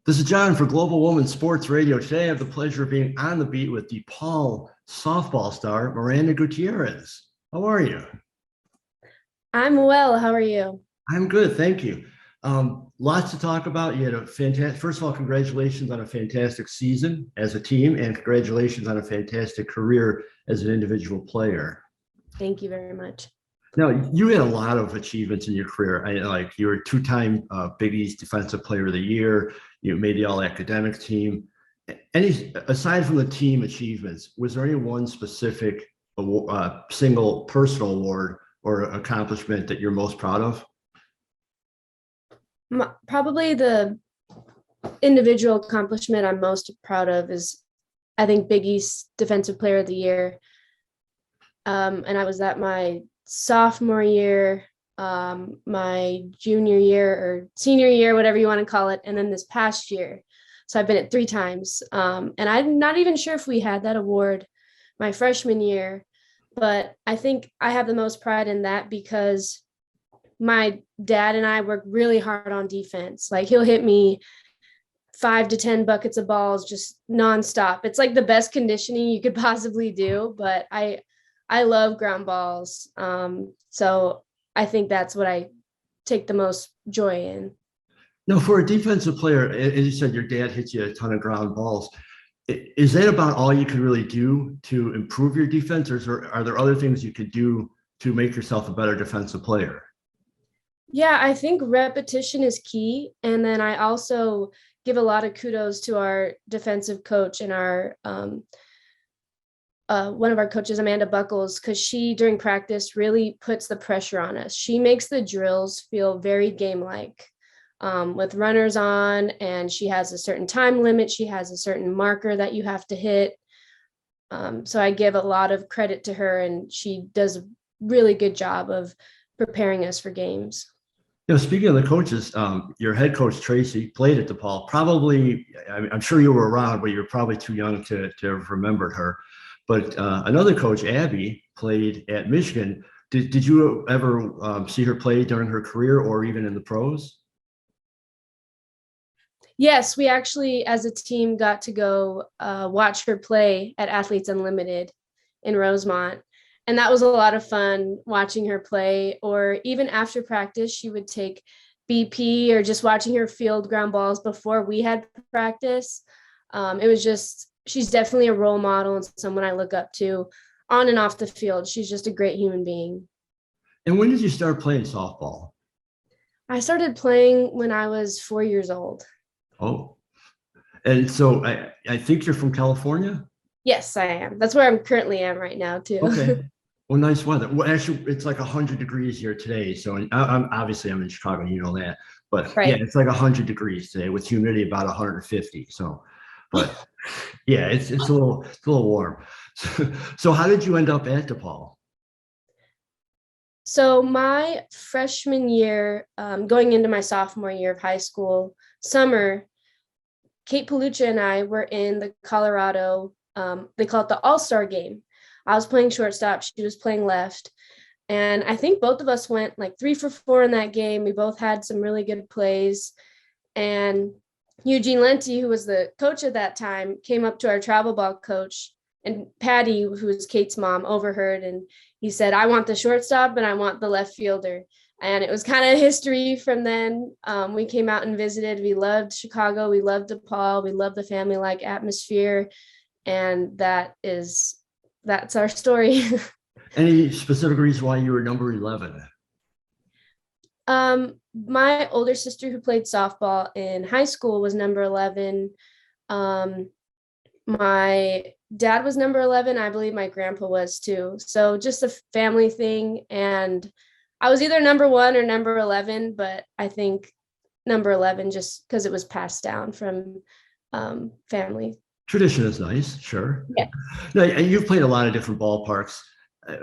This is John for Global Women's Sports Radio. Today, I have the pleasure of being on the beat with DePaul softball star Maranda Gutierrez. How are you? I'm well. How are you? I'm good, thank you. Lots to talk about. You had a fantastic, first of all, congratulations on a fantastic season as a team, and congratulations on a fantastic career as an individual player. Thank you very much. Now, you had a lot of achievements in your career. Like you were a two-time Big East Defensive Player of the Year. You made the All-Academic team. Any aside from the team achievements, was there any one specific single personal award or accomplishment that you're most proud of? Probably the individual accomplishment I'm most proud of is, I think, Big East Defensive Player of the Year. And I was at my sophomore year, my junior year or senior year, whatever you want to call it, and then this past year. So I've been it 3 times. And I'm not even sure if we had that award my freshman year, but I think I have the most pride in that because my dad and I work really hard on defense. Like he'll hit me 5 to 10 buckets of balls just nonstop. It's like the best conditioning you could possibly do, but I love ground balls. So I think that's what I take the most joy in. No, for a defensive player, as you said, your dad hits you a ton of ground balls. Is that about all you can really do to improve your defense, or are there other things you could do to make yourself a better defensive player? Yeah, I think repetition is key. And then I also give a lot of kudos to our defensive coach and our one of our coaches, Amanda Buckles, because she during practice really puts the pressure on us. She makes the drills feel very game-like, with runners on, and she has a certain time limit. She has a certain marker that you have to hit. So I give a lot of credit to her, and she does a really good job of preparing us for games. Speaking of the coaches, your head coach Tracy played at DePaul. Probably, I'm sure you were around, but you're probably too young to have remembered her. But another coach, Abby, played at Michigan. Did you ever see her play during her career or even in the pros? Yes, we actually, as a team, got to go watch her play at Athletes Unlimited in Rosemont. And that was a lot of fun watching her play, or even after practice, she would take BP or just watching her field ground balls before we had practice. It was just, she's definitely a role model and someone I look up to on and off the field. She's just a great human being. And when did you start playing softball? I started playing when I was 4 years old. Oh, and so I think you're from California? Yes, I am. That's where I'm currently am right now, too. Okay. Well, nice weather. Well, actually, it's like 100 degrees here today. So I'm in Chicago, you know that. But yeah, Right. it's like 100 degrees today with humidity about 150. So, but yeah, it's a little warm. So how did you end up at DePaul? So my freshman year, going into my sophomore year of high school, summer, Kate Palucha and I were in the Colorado, they call it the All-Star game. I was playing shortstop, she was playing left. And I think both of us went like 3 for 4 in that game. We both had some really good plays. And Eugene Lenti, who was the coach at that time, came up to our travel ball coach, and Patty, who was Kate's mom, overheard, and he said, "I want the shortstop and I want the left fielder." And it was kind of history from then. We came out and visited. We loved Chicago. We loved DePaul. We loved the family-like atmosphere. And that's our story. Any specific reason why you were number 11? My older sister who played softball in high school was number 11. My dad was number 11. I believe my grandpa was too. So just a family thing. And I was either number 1 or number 11, but I think number 11 just because it was passed down from family. Tradition is nice, sure. Yeah. No, and you've played a lot of different ballparks. Uh,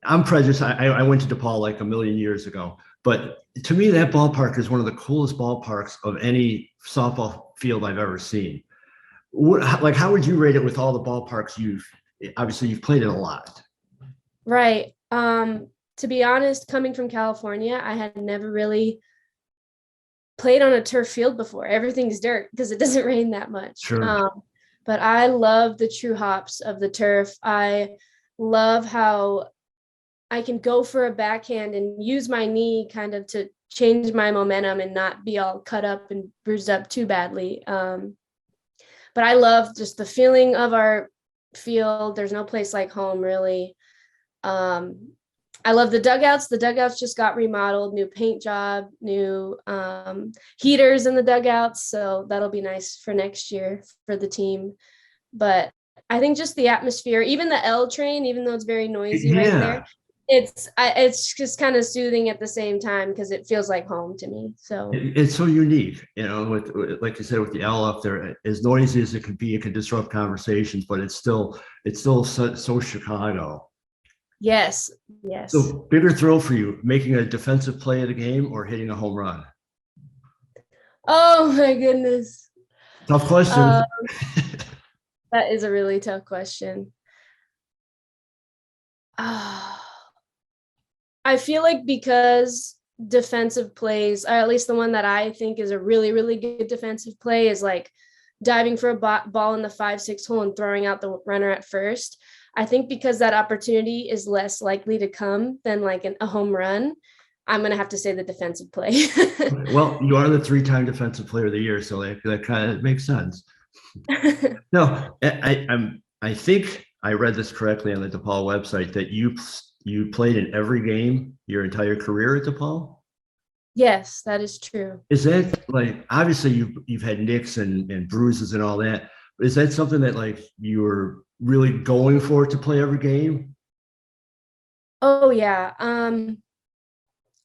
I'm prejudiced. I went to DePaul like a million years ago, but to me, that ballpark is one of the coolest ballparks of any softball field I've ever seen. Like, how would you rate it with all the ballparks you've played in a lot? Right. To be honest, coming from California, I had never really played on a turf field before. Everything's dirt because it doesn't rain that much. Sure. But I love the true hops of the turf. I love how I can go for a backhand and use my knee kind of to change my momentum and not be all cut up and bruised up too badly. But I love just the feeling of our field. There's no place like home, really. I love the dugouts. The dugouts just got remodeled, new paint job, new heaters in the dugouts. So that'll be nice for next year for the team. But I think just the atmosphere, even the L train, even though it's very noisy right there, Yeah. it's just kind of soothing at the same time because it feels like home to me. So It's so unique, with like you said, with the L up there, as noisy as it can be, it can disrupt conversations, but it's still so Chicago. yes. So bigger thrill for you, making a defensive play of the game or hitting a home run? Oh my goodness. Tough question. Uh, that is a really tough question. I feel like because defensive plays, or at least the one that I think is a really, really good defensive play, is like diving for a ball in the 5-6 hole and throwing out the runner at first. I think because that opportunity is less likely to come than like a home run, I'm going to have to say the defensive play. Well, you are the 3-time defensive player of the year, so that kind of makes sense. No, I think I read this correctly on the DePaul website that you played in every game your entire career at DePaul. Yes, that is true. Is that like, obviously you've had nicks and bruises and all that. Is that something that like you were really going for to play every game? Oh yeah.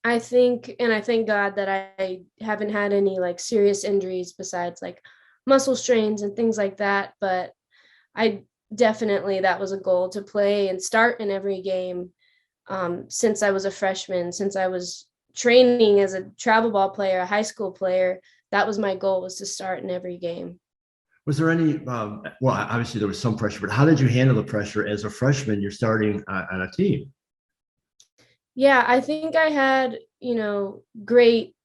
I think, and I thank God that I haven't had any like serious injuries besides like muscle strains and things like that. But I definitely, that was a goal to play and start in every game. Since I was a freshman, since I was training as a travel ball player, a high school player, that was my goal, was to start in every game. Was there any, well, obviously there was some pressure, but how did you handle the pressure as a freshman? You're starting on a team. Yeah, I think I had, great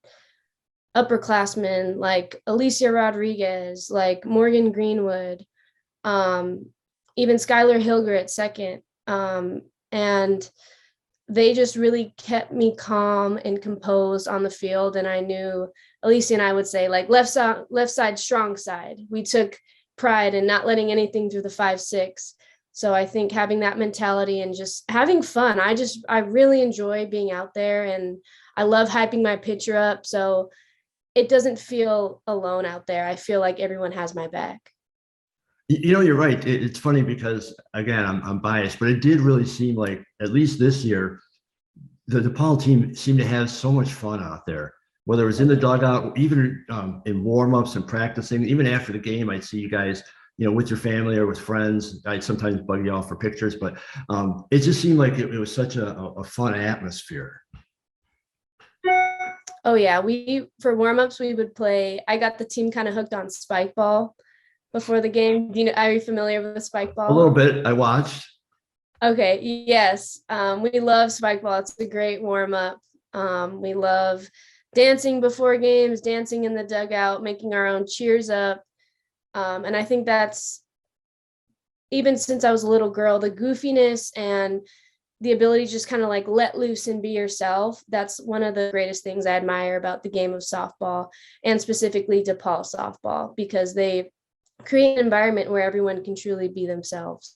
upperclassmen like Alicia Rodriguez, like Morgan Greenwood, um, even Skylar Hilger at second. And they just really kept me calm and composed on the field. And I knew Alicia and I would say like left side, strong side. We took pride in not letting anything through the 5-6. So I think having that mentality and just having fun, I really enjoy being out there, and I love hyping my pitcher up. So it doesn't feel alone out there. I feel like everyone has my back. You're right. It's funny because again, I'm biased, but it did really seem like, at least this year, the DePaul team seemed to have so much fun out there, whether it was in the dugout, even in warmups and practicing. Even after the game, I'd see you guys, with your family or with friends. I'd sometimes bug you off for pictures, but it just seemed like it was such a fun atmosphere. Oh yeah, for warmups we would play. I got the team kind of hooked on spike ball before the game. Are you familiar with spike A little ball? bit. I watched. Okay, yes. We love spike ball. It's a great warm up. We love dancing before games, dancing in the dugout, making our own cheers up. And I think that's, even since I was a little girl, the goofiness and the ability to just kind of like let loose and be yourself. That's one of the greatest things I admire about the game of softball, and specifically DePaul softball, because they create an environment where everyone can truly be themselves.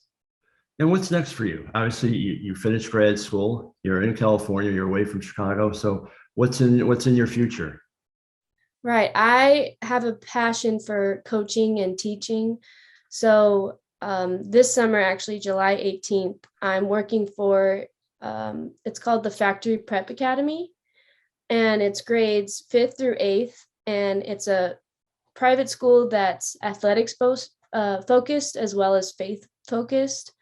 And what's next for you? Obviously, you finished grad school. You're in California. You're away from Chicago. So what's in your future? Right. I have a passion for coaching and teaching. So this summer, actually, July 18th, I'm working for, it's called the Factory Prep Academy, and it's grades 5th through 8th. And it's a private school that's athletics focused as well as faith focused.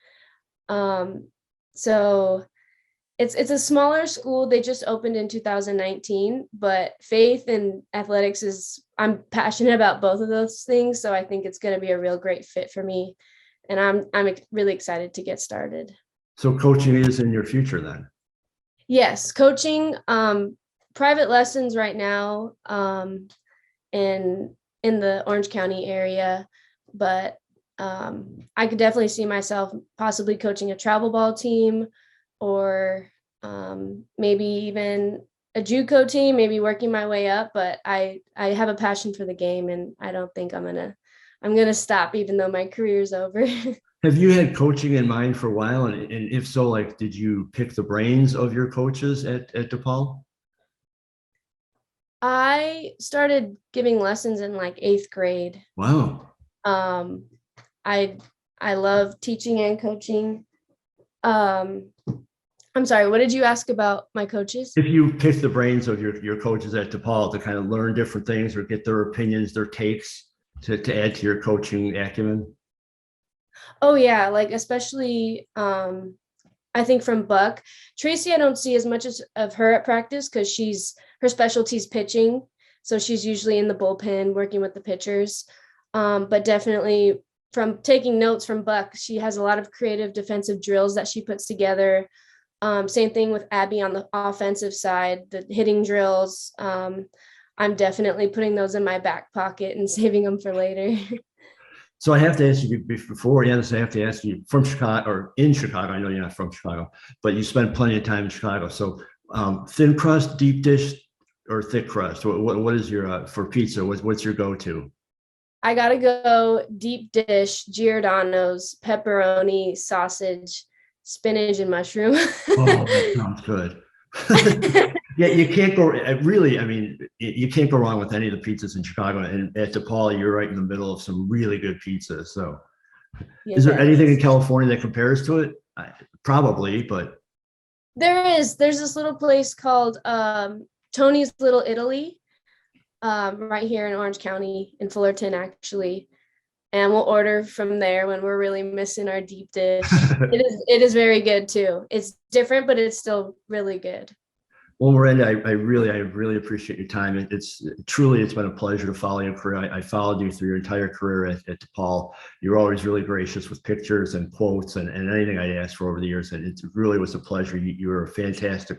So it's a smaller school. They just opened in 2019, but faith and athletics I'm passionate about both of those things. So I think it's going to be a real great fit for me. And I'm really excited to get started. So coaching is in your future then? Yes, coaching, private lessons right now. in the Orange County area, but I could definitely see myself possibly coaching a travel ball team, or maybe even a JUCO team, maybe working my way up. But I have a passion for the game, and I don't think I'm gonna stop even though my career's over. Have you had coaching in mind for a while? And if so, like, did you pick the brains of your coaches at DePaul? I started giving lessons in like 8th grade. Wow. Um, I I love teaching and coaching. Um, I'm sorry, what did you ask about my coaches? If you pick the brains of your coaches at DePaul to kind of learn different things or get their opinions, their takes to add to your coaching acumen? Oh yeah, like especially I think from Buck. Tracy, I don't see as much as of her at practice because her specialty's pitching. So she's usually in the bullpen working with the pitchers. But definitely from taking notes from Buck, she has a lot of creative defensive drills that she puts together. Same thing with Abby on the offensive side, the hitting drills. I'm definitely putting those in my back pocket and saving them for later. So I have to ask you before you answer, I have to ask you from Chicago or in Chicago. I know you're not from Chicago, but you spent plenty of time in Chicago. So thin crust, deep dish, or thick crust? What is your for pizza? What's your go-to? I gotta go deep dish, Giordano's, pepperoni, sausage, spinach, and mushroom. Oh, that sounds good. Yeah, you can't go really. I mean, you can't go wrong with any of the pizzas in Chicago. And at DePaul, you're right in the middle of some really good pizzas. So, is there anything in Yes. California that compares to it? Probably, but There's this little place called Tony's Little Italy, right here in Orange County in Fullerton, actually. And we'll order from there when we're really missing our deep dish. It is very good too. It's different, but it's still really good. well, Miranda, I really appreciate your time. It's been a pleasure to follow your career. I followed you through your entire career at DePaul. You're always really gracious with pictures and quotes and anything I asked for over the years. And it really was a pleasure. You were fantastic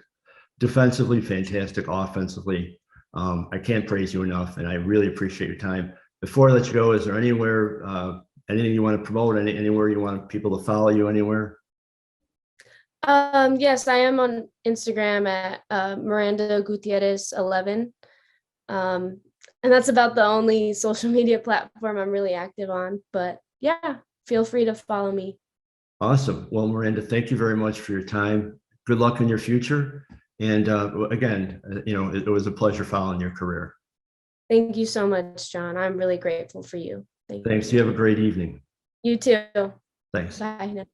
defensively, fantastic offensively. I can't praise you enough, and I really appreciate your time. Before I let you go, is there anything you want to promote? Anywhere you want people to follow you? Anywhere? Yes, I am on Instagram at Maranda Gutierrez 11. Um, and that's about the only social media platform I'm really active on. But yeah, feel free to follow me. Awesome. Well, Miranda, thank you very much for your time. Good luck in your future. And again, it was a pleasure following your career. Thank you so much, John. I'm really grateful for you. Thank Thanks. you. You have a great evening. You too. Thanks. Bye.